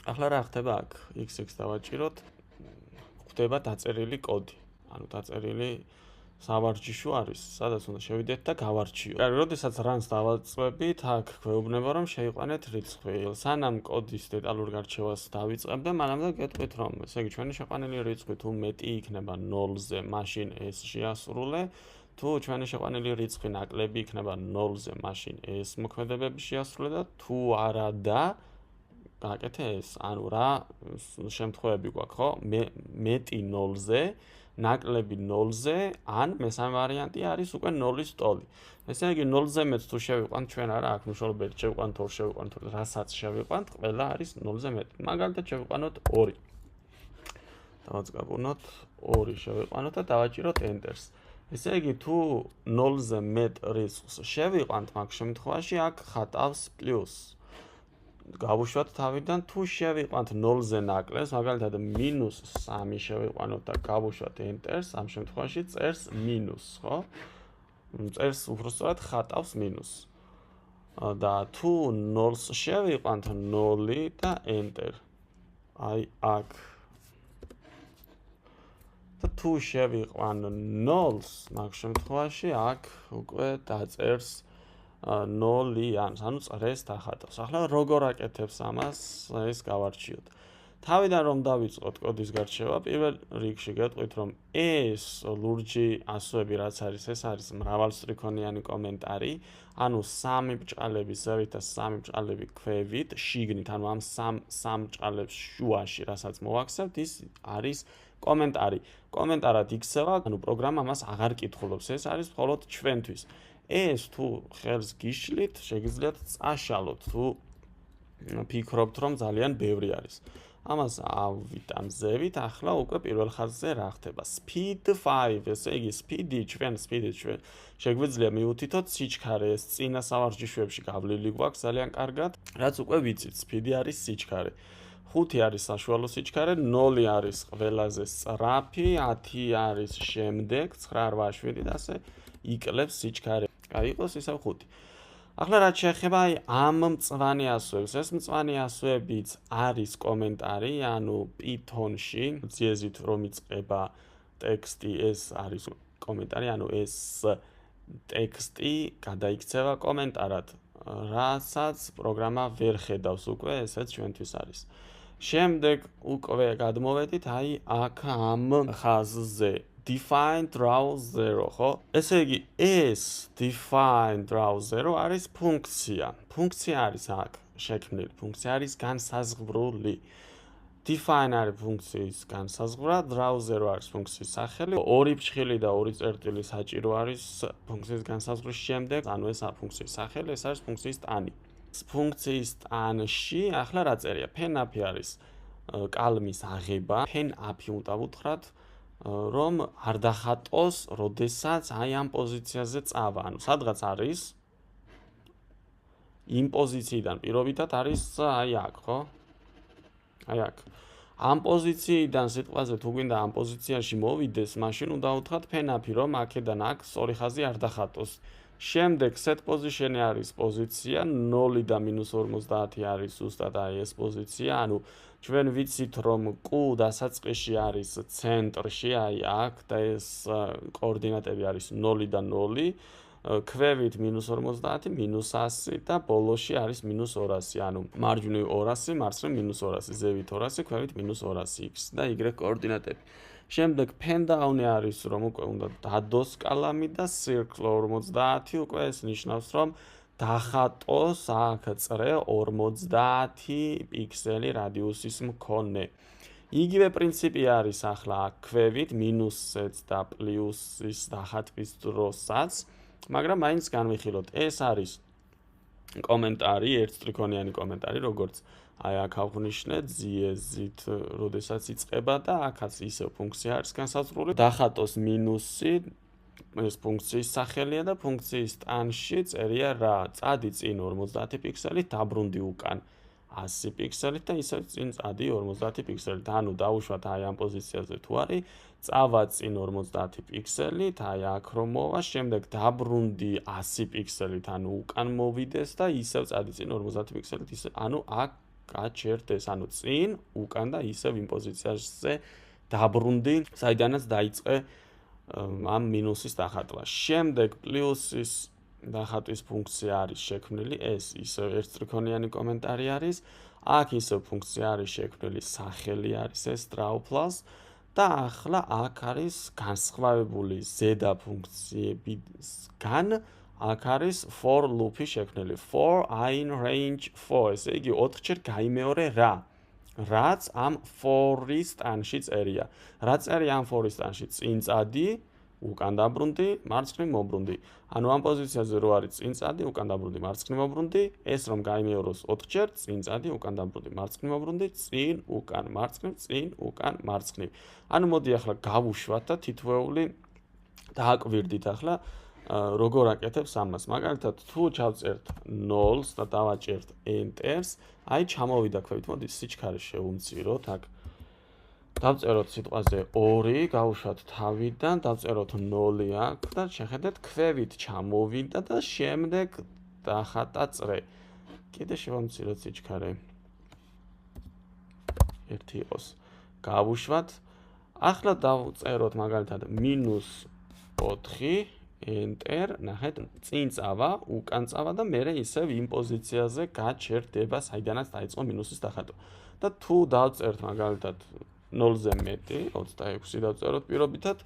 ახლა რა ხდება აქ? x დავაჭიროთ, ხდება დაწერილი კოდი. ანუ დაწერილი სავარჯიშო არის, სადაც უნდა შევიდეთ და გავარჩიოთ. კარგი, როდესაც runs დავაწყებით, აქ გვეუბნება რომ შეიყვანეთ რიცხვი. სანამ კოდის დეტალურ გარჩევას დავიწყებ და მანამდე გეტყვით რომ, ესე იგი ჩვენი შეყვანილი რიცხვი თუ მეტი იქნება 0-ზე, მაშინ ეს შეასრულე. თუ ჩვენი შეყვანილი რიცხვი ნაკლები იქნება 0-ზე, მაშინ ეს მოქმედებები შეასრულე და თუ არა და გააკეთე ეს. ანუ რა შემთხვევები გვაქვს, ხო? მეტი 0-ზე, ნაკლები 0-ზე, ან მესამე ვარიანტი არის უკვე 0-ის ტოლი. ესე იგი 0-ზე მეტ თუ შევიყვანთ ჩვენ არა აქვს მნიშვნელობა, შევიყვანთ 2, შევიყვანთ 2, რასაც შევიყვანთ, ყველა არის 0-ზე მეტი. მაგალითად შევიყვანოთ 2. დავაწყაბუნოთ 2 შევიყვანოთ და დავაჭიროთ enter-ს. ესე იგი თუ 0-ზე მეტ რიცხვს შევიყვანთ მაგ შემთხვევაში აქ ხატავს პლუს. გავუშვათ თავიდან თუ შევიყვანთ 0-ზე ნაკლებს, მაგალითად -3 შევიყვანოთ და გავუშვათ enter-ს, ამ შემთხვევაში წერს მინუს, ხო? წერს უბრალოდ ხატავს მინუს. და თუ 0-ს შევიყვანთ 0 და enter. აი აქ. და თუ შევიყვან 0-ს, მაგ შემთხვევაში აქ უკვე დაწერს 0-იანს, ანუ წრეს დახატავს. ახლა როგორ აკეთებს ამას, ეს გავარჩიოთ. თავიდან რომ დავიწყოთ კოდის გარჩევა, პირველ რიგში გეტყვით რომ ეს ლურჯი ასოები რაც არის, ეს არის მრავალსტრიქონიანი კომენტარი, ანუ 3 ბრჭყალები ზევით და 3 ბრჭყალები ქვევით, შიგნით, ანუ ამ სამ ბრჭყალებს შუაში, რასაც მოვაქცევთ, ის არის კომენტარი. კომენტარად იქცევა, ანუ პროგრამა მას აღარ კითხულობს, ეს არის მხოლოდ ჩვენთვის. ეს თუ ხელს გიშლით, შეგიძლიათ წაშალოთ, თუ ფიქრობთ, რომ ძალიან ბევრი არის. ამას ავით ამ ზევით, ახლა უკვე პირველ ხაზზე რა ხდება? Speed 5, ესე იგი speed-ი ჩვენ შეგვიძლია მივუთითოთ სიჩქარე, ეს წინა სავარჯიშოებში გავლილი გვაქვს ძალიან კარგად, რაც უკვე ვიცით, speed-ი არის სიჩქარე. 5 არის საშუალო სიჩქარე, 0 არის ყველაზე სწრაფი, 10 არის შემდეგ, 9, 8, 7 და ასე იკლებს სიჩქარე. გაიყოს ისევ 5. ახლა რაც შეეხება აი ამ მწვანე ასოებს, ეს მწვანე ასოებიც არის კომენტარი, ანუ Python-ში ძიეზით რომ იწყება ტექსტი, ეს არის კომენტარი, ანუ ეს ტექსტი გადაიქცევა კომენტარად, რასაც პროგრამა ვერ ხედავს უკვე, ესეც ჩვენთვის არის. შემდეგ უკვე გადმოვედით აი აქ ამ ხაზზე define draw 0, ხო? ესე იგი ეს define draw 0 არის ფუნქცია. ფუნქცია არის აქ შექმნილი, ფუნქცია არის განსაზღვრული. define არის ფუნქციის განსაზღვრა, draw 0 არის ფუნქციის სახელი, 2 ფრჩხილი და 2 წერტილი საჭირო არის ფუნქციის განსაზღვრის შემდეგ, ანუ ეს არის ფუნქციის სახელი, ეს არის ფუნქციის ტანი. ფუნქციის ტანში ახლა რა წერია? pen-up არის კალმის აღება, pen-up უნდა ვუთხრათ, რომ არ დახატოს, როდესაც აი ამ პოზიციაზე წავა. ანუ სადღაც არის იმ პოზიციიდან პირობითად არის აი აქ, ხო? აი აქ. ამ პოზიციიდან სიტყვაზე თუ გვინდა ამ პოზიციაში მოვიდეს, მაშინ უნდა ვუთხრათ pen-up-ი, რომ აქედან აქ სწორი ხაზი არ დახატოს. შემდეგ set position-ი არის პოზიცია, 0 და -50 არის ზუსტად აი ეს პოზიცია, ანუ ჩვენ ვიცით რომ Q დასაწყისში არის ცენტრში, აი აქ და ეს კოორდინატები არის 0 და 0, ქვევით -50, -100 და ბოლოში არის -200, ანუ მარჯვნივ 200, მარცხნივ -200, ზევით 200, ქვევით -200 x და y კოორდინატები. შემდეგ pen down-ი არის რომ უკვე უნდა დადოს კალამი და circle 50 უკვე ეს ნიშნავს რომ დახატოს აქ წრე 50 პიქსელი რადიუსის მქონე. იგივე პრინციპი არის ახლა აქ ქვევით -ს და პლუსის დახატვის დროსაც, მაგრამ მაინც განვიხილოთ, ეს არის კომენტარი, ერთსტრიქონიანი კომენტარი, როგორც აი აქ ავღვნიშნე ძიეზით, როდესაც იწყება და აქაც ისევ ფუნქცია არის განსაზღვრული. დახატოს მინუსი, ეს ფუნქციის სახელია და ფუნქციის ტანში წერია რა, წადი წინ 50 პიქსელით, დაბრუნდი უკან 100 პიქსელით და ისევ წინ წადი 50 პიქსელით. ანუ დავუშვათ აი ამ პოზიციაზე თუ არის, წავა წინ 50 პიქსელით, აი აქ რომ მოვა, შემდეგ დაბრუნდი 100 პიქსელით, ანუ უკან მოვიდეს და ისევ წადი წინ 50 პიქსელით, ანუ აქ გაჩერდეს, ანუ წინ, უკან და ისევ იმ პოზიციაზე დაბრუნდი, საიდანაც დაიწყე ამ მინუსის დახატვა. შემდეგ პლუსის დახატვის ფუნქცია არის შექმნილი, ეს ისევ ერთსტრიქონიანი კომენტარი არის. აქ ისევ ფუნქცია არის შექმნილი, სახელი არის ეს draw+. და ახლა აქ არის განსხვავებული ზედა ფუნქციებისგან, აქ არის for loop-ი შექმნილი. For in range 4, ესე იგი 4-ჯერ გაიმეორე რა. რაც ამ for-ის ტანში წერია. რა წერია ამ for-ის ტანში? წინ წადი, უკან დაბრუნდი, მარცხნივ მობრუნდი. ანუ ამ პოზიციაზე რო არის წინ წადი, უკან დაბრუნდი, მარცხნივ მობრუნდი, ეს რომ გაიმეოროს 4-ჯერ, წინ წადი, უკან დაბრუნდი, მარცხნივ მობრუნდი, წინ, უკან, მარცხნივ, წინ, უკან, მარცხნივ. ანუ მოდი ახლა გავუშვათ და თითოეული დააკვირდით ახლა როგორ აკეთებს ამას. მაგალითად, თუ ჩავწერთ 0-ს და დავაჭერთ enter-ს, აი ჩამოვიდა ქვევით, მოდი სიჩქარე შევუმციროთ აქ. დავწეროთ სიტყვაზე 2, გავუშვათ თავიდან, დავწეროთ 0 აქ და შეხედეთ ქვევით ჩამოვიდა და შემდეგ დახატა წრე. კიდე შევამციროთ სიჩქარე. 1 იყოს. გავუშვათ. ახლა დავწეროთ მაგალითად -4, enter, ნახეთ, წინ წავა, უკან წავა და მერე ისევ იმ პოზიციაზე გაჩერდება, საიდანაც დაიწყო მინუსის დახატვა. და თუ დავწერთ მაგალითად 0-ზე მეტი, 26 დავწეროთ პირობითად,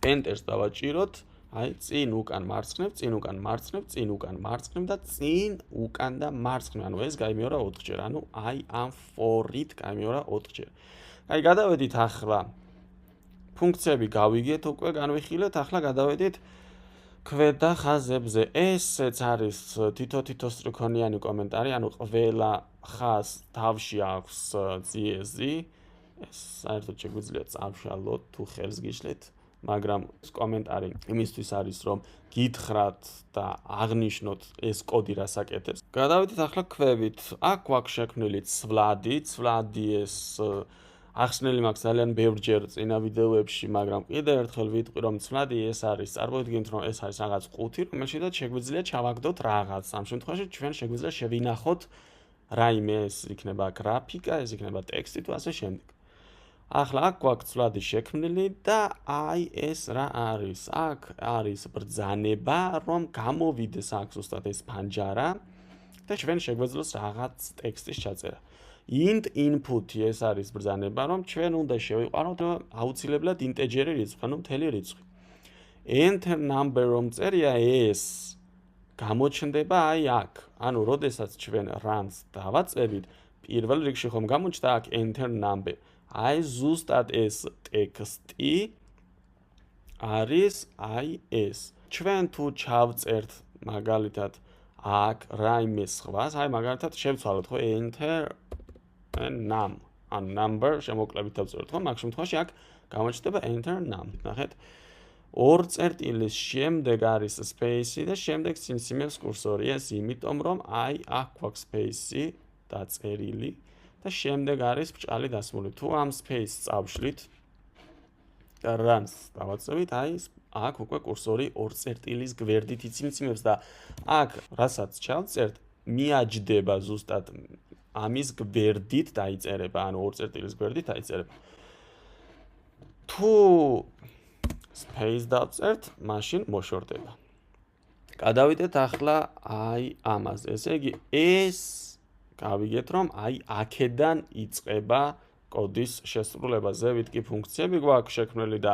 enter-ს დავაჭიროთ, აი წინ უკან მარცხნივ, წინ უკან მარცხნივ, წინ უკან მარცხნივ და წინ უკან და მარცხნივ. ანუ ეს გაიმეორა 4-ჯერ, ანუ აი ამ for-ით გაიმეორა 4-ჯერ. აი გადავედით ახლა ფუნქციები გავიგეთ, უკვე განვიხილეთ, ახლა გადავედით ქვედა ხაზებზე. ესეც არის თითო სტრიქონიანი კომენტარი, ანუ ყველა ხაზს თავში აქვს ძიეზი. ეს საერთოდ შეგვიძლია წავშალოთ თუ ხელს გიშლით, მაგრამ ეს კომენტარი იმისთვის არის, რომ გითხრათ და აღნიშნოთ ეს კოდი რას აკეთებს. გადავედით ახლა ქვევით. აქ გვაქვს შექმნილი ცვლადი ეს ახსნელი მაქვს ძალიან ბევრჯერ წინა ვიდეოებში, მაგრამ კიდევ ერთხელ ვიტყვი, რომ ცვლადი ეს არის, წარმოიდგინეთ, რომ ეს არის რაღაც ყუთი, რომელშიც შეგვიძლია ჩავაგდოთ რაღაც. ამ შემთხვევაში ჩვენ შეგვიძლია შევინახოთ რაიმე, ეს იქნება გრაფიკა, ეს იქნება ტექსტი თუ ასე შემდეგ. ახლა აქ გვაქვს ცვლადი შექმნილი და აი ეს რა არის? აქ არის ბრძანება, რომ გამოვიდეს აქ ზუსტად ეს ფანჯარა და ჩვენ შეგვეძლოს რაღაც ტექსტის ჩაწერა. int input-ი ეს არის ბრძანება, რომ ჩვენ უნდა შევიყვანოთ აუცილებლად ინტეჯერი რიცხვი, ანუ მთელი რიცხვი. enter number რომ წერია ეს გამოჩნდება აი აქ. ანუ როდესაც ჩვენ runs დავაწერით, პირველ რიგში ხომ გამოჩნდა აქ enter number. აი ზუსტად ეს ტექსტი არის აი ეს. ჩვენ თუ ჩავწერთ მაგალითად აქ რაიმე სხვას, აი მაგალითად შევცვალოთ ხო enter num, ან number შემოკლებით დავწეროთ ხო, მაგ შემთხვევაში აქ გამოჩნდება enter num. ნახეთ. ორ წერტილის შემდეგ არის space-ი და შემდეგ სიმსიმეს კურსორი. ეს იმიტომ რომ აი აქ გვაქვს space-ი დაწერილი და შემდეგ არის ბრჭყალი დასმული. თუ ამ space-ს წავშლით და runs დავაწევით, აი აქ უკვე კურსორი ორ წერტილის გვერდით იციმციმებს და აქ რასაც ჩავწერთ, მიაჯდება ზუსტად ამის გვერდით დაიწერება, ანუ ორ წერტილის გვერდით დაიწერება. თუ space დავწერთ, მაშინ მოშორდება. გადავიდეთ ახლა აი ამაზე. ესე იგი ეს გავიგეთ, რომ აი აქედან იწყება კოდის შესრულება. ზევით კი ფუნქციები გვაქვს შექმნილი და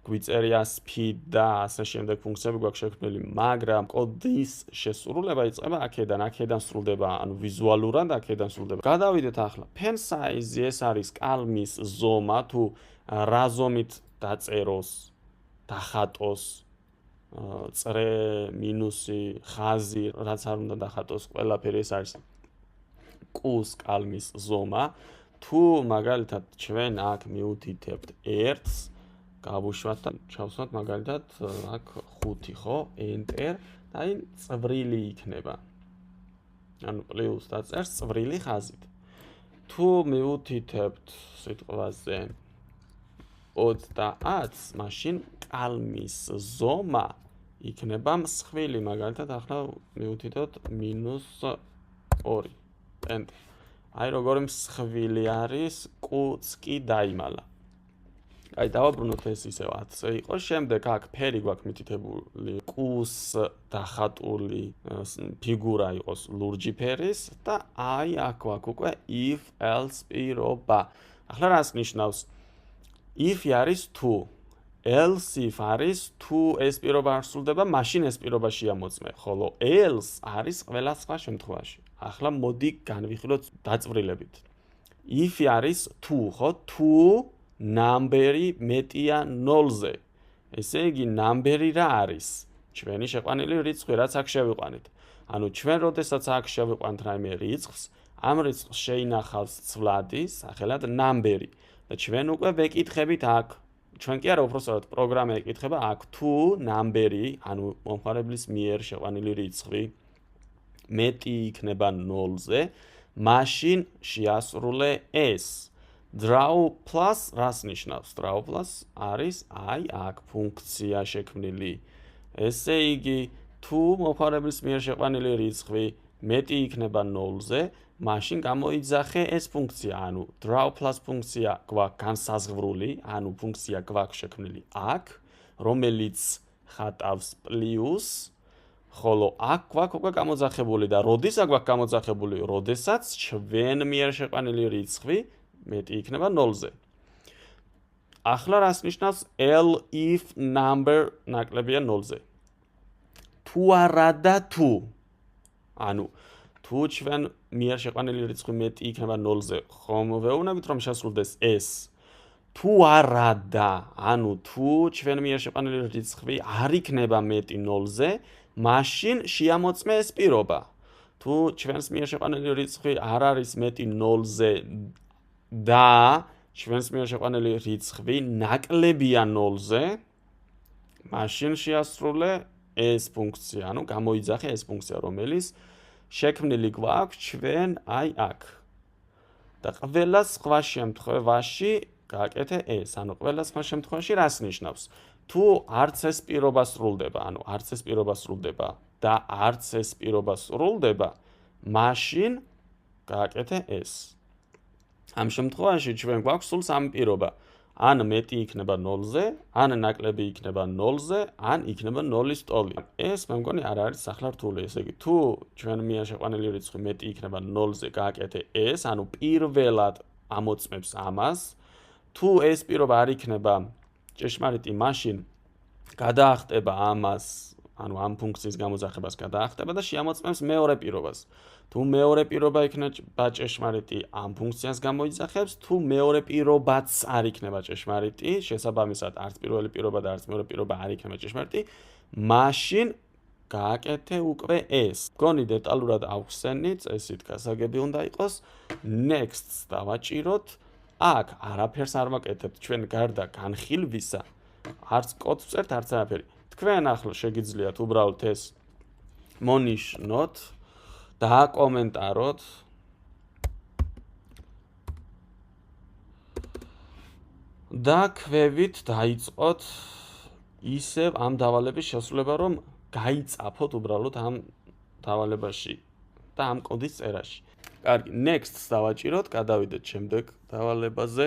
გვიწერია speed და ასე შემდეგ ფუნქციები გვაქვს შექმნილი, მაგრამ კოდის შესრულება იწყება აქედან, აქედან სრულდება, ანუ ვიზუალურად აქედან სრულდება. გადავიდეთ ახლა pen size-ი, ეს არის კალმის ზომა, თუ რა ზომით დაწეროს, დახატოს წრე, მინუსი, ხაზი, რაც არ უნდა დახატოს, ყველაფერი ეს არის კუს კალმის ზომა. თუ მაგალითად ჩვენ აქ მივუთითებთ 1-ს, გავუშვათ და ჩავსვათ მაგალითად აქ 5, ხო? enter და აი წვრილი იქნება. ანუ პლუს დაწერს წვრილი ხაზით. თუ მივუთითებთ სიტყვაზე 30-ს, მაშინ კალმის ზომა იქნება მსხვილი, მაგალითად ახლა მივუთითოთ -2. enter. აი როგორი მსხვილი არის q-ს კი დაიმალა. აი დავაბრუნოთ ეს ისევ 10-ზე იყო. შემდეგ აქ ფერი გვაქვს მითითებული q-ს დახატული ფიგურა იყოს ლურჯი ფერის და აი აქ გვაქვს უკვე if else პირობა. ახლა რას ნიშნავს? if არის თუ, else if არის თუ ეს პირობა არ სრულდება, მაშინ ეს პირობა შეამოწმე, ხოლო else არის ყველა სხვა შემთხვევაში. ახლა მოდი განვიხილოთ დაწვრილებით. if არის თუ, ხო? თუ ნამბერი მეტია 0-ზე. ესე იგი ნამბერი რა არის? ჩვენი შეყვანილი რიცხვი, რაც აქ შევიყვანით. ანუ ჩვენ როდესაც აქ შევიყვანთ რაიმე რიცხვს, ამ რიცხვს შეინახავს ცვლადი, სახელად ნამბერი. და ჩვენ უკვე ვეკითხებით აქ, ჩვენ კი არა უბრალოდ პროგრამა ეკითხება აქ თუ ნამბერი, ანუ მომხმარებლის მიერ შეყვანილი რიცხვი მეტი იქნება 0-ზე, მაშინ შეასრულე ეს. draw plus რას ნიშნავს? draw plus არის აი აქ ფუნქცია შექმნილი. ესე იგი, თუ მომხმარებლის მიერ შეყვანილი რიცხვი მეტი იქნება 0-ზე, მაშინ გამოიძახე ეს ფუნქცია, ანუ draw plus ფუნქცია გვაქვს განსაზღვრული, ანუ ფუნქცია გვაქვს შექმნილი აქ, რომელიც ხატავს პლუს, ხოლო აქ გვაქვს უკვე გამოძახებული და როდესაც გვაქვს გამოძახებული, როდესაც ჩვენ მიერ შეყვანილი რიცხვი მეტი იქნება 0-ზე. ახლა რას ნიშნავს if number ნაკლებია 0-ზე? თუ არა და თუ. ანუ თუ ჩვენ მიერ შეყვანილი რიცხვი მეტი იქნება 0-ზე, ხომ ვეუბნებით რომ შესრულდეს ეს? თუ არა და, ანუ თუ ჩვენ მიერ შეყვანილი რიცხვი არ იქნება მეტი 0-ზე, მაშინ შეამოწმე ეს პირობა. თუ ჩვენს მიერ შეყვანილი რიცხვი არ არის მეტი 0-ზე და ჩვენს მიერ შეყვანილი რიცხვი ნაკლებია 0-ზე, მაშინ შეასრულე ეს ფუნქცია, ანუ გამოიძახე ეს ფუნქცია, რომელიც შექმნილი გვაქვს ჩვენ აი აქ. და ყველა სხვა შემთხვევაში გააკეთე ეს, ანუ ყველა სხვა შემთხვევაში რას ნიშნავს? თუ არც ეს პირობა სრულდება, ანუ არც ეს პირობა სრულდება და არც ეს პირობა სრულდება, მაშინ გააკეთე ეს. ამ შემთხვევაში ჩვენ გვაქვს სულ სამი პირობა. ან მეტი იქნება 0-ზე, ან ნაკლები იქნება 0-ზე, ან იქნება 0-ის ტოლი. ეს მე მგონი არ არის ახლა რთული, ესე იგი, თუ ჩვენ მიერ შეყვანილი რიცხვი მეტი იქნება 0-ზე, გააკეთე ეს, ანუ პირველად ამოწმებს ამას. თუ ეს პირობა არ იქნება ჭეშმარიტი, მაშინ გადაახტება ამას, ანუ ამ ფუნქციის გამოძახებას გადაახტება და შეამოწმებს მეორე პირობას. თუ მეორე პირობა იქნება ჭეშმარიტი, ამ ფუნქციას გამოიძახებს, თუ მეორე პირობაც არ იქნება ჭეშმარიტი, შესაბამისად არც პირველი პირობა და არც მეორე პირობა არ იქნება ჭეშმარიტი, მაშინ გააკეთე უკვე ეს. გონი დეტალურად ავხსენი, წესით გასაგები უნდა იყოს. Next-ს დავაჭიროთ. აქ არაფერს არ ვაკეთებთ, ჩვენ გარდა განხილვისა, არც კოდს ვწერთ, არც არაფერი. თქვენ ახლა შეგიძლიათ უბრალოდ ეს მონიშნოთ, დააკომენტაროთ. და ქვევით დაიწყოთ ისევ ამ დავალების შესრულება, რომ გაიწაფოთ უბრალოდ ამ დავალებაში და ამ კოდის წერაში. კარგი, next-ს დავაჭიროთ, გადავიდეთ შემდეგ დავალებაზე.